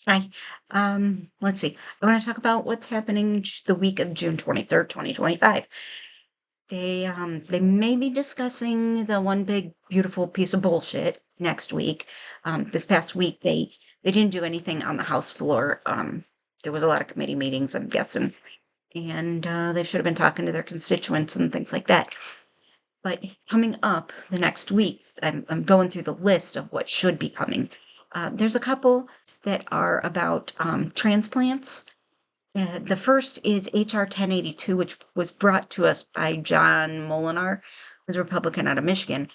Hi. Let's see. I want to talk about what's happening the week of June 23rd, 2025. They may be discussing the one big beautiful piece of bullshit next week. This past week they didn't do anything on the House floor. There was a lot of committee meetings, I'm guessing, and they should have been talking to their constituents and things like that. But coming up the next week, I'm going through the list of what should be coming. There's a couple that are about transplants. The first is H.R. 1082, which was brought to us by John Molinar, who's a Republican out of Michigan.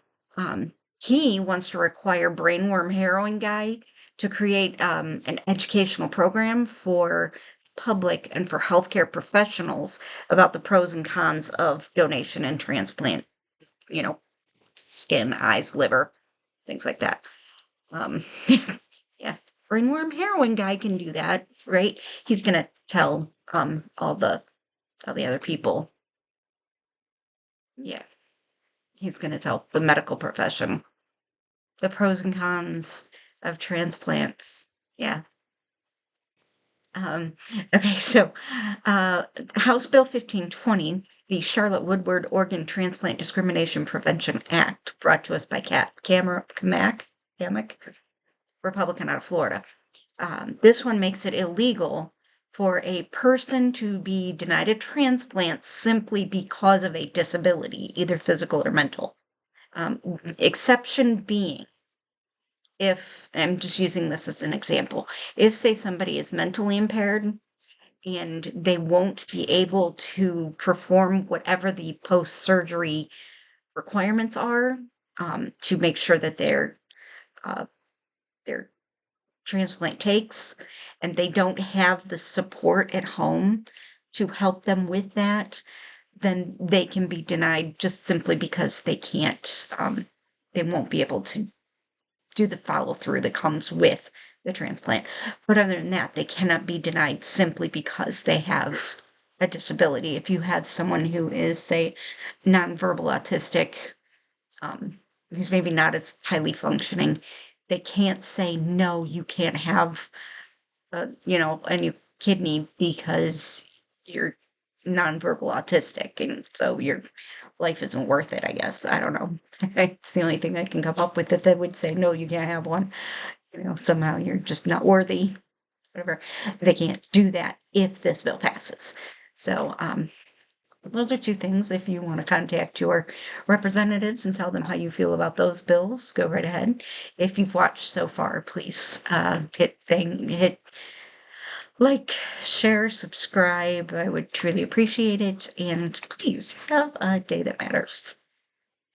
He wants to require brainworm harrowing guy to create an educational program for public and for healthcare professionals about the pros and cons of donation and transplant, you know, skin, eyes, liver, things like that. Um, yeah, brainworm heroin guy can do that, right? He's gonna tell all the other people. Yeah, he's gonna tell the medical profession the pros and cons of transplants. Yeah. Um, okay, so House Bill 1520, the Charlotte Woodward Organ Transplant Discrimination Prevention Act, brought to us by Kamak, Republican out of Florida. This one makes it illegal for a person to be denied a transplant simply because of a disability, either physical or mental. Exception being, if I'm just using this as an example, if, say, somebody is mentally impaired and they won't be able to perform whatever the post surgery requirements are to make sure that uh, their transplant takes, and they don't have the support at home to help them with that, then they can be denied just simply because they won't be able to do the follow through that comes with the transplant. But other than that, they cannot be denied simply because they have a disability. If you have someone who is, say, nonverbal autistic, who's maybe not as highly functioning, they can't say, no, you can't have a new kidney because you're nonverbal autistic, and so your life isn't worth it, I guess. I don't know. It's the only thing I can come up with that they would say, no, you can't have one. Somehow you're just not worthy, whatever. They can't do that if this bill passes. So, those are two things. If you want to contact your representatives and tell them how you feel about those bills, go right ahead. If you've watched so far, please hit like, share, subscribe. I would truly appreciate it. And please have a day that matters.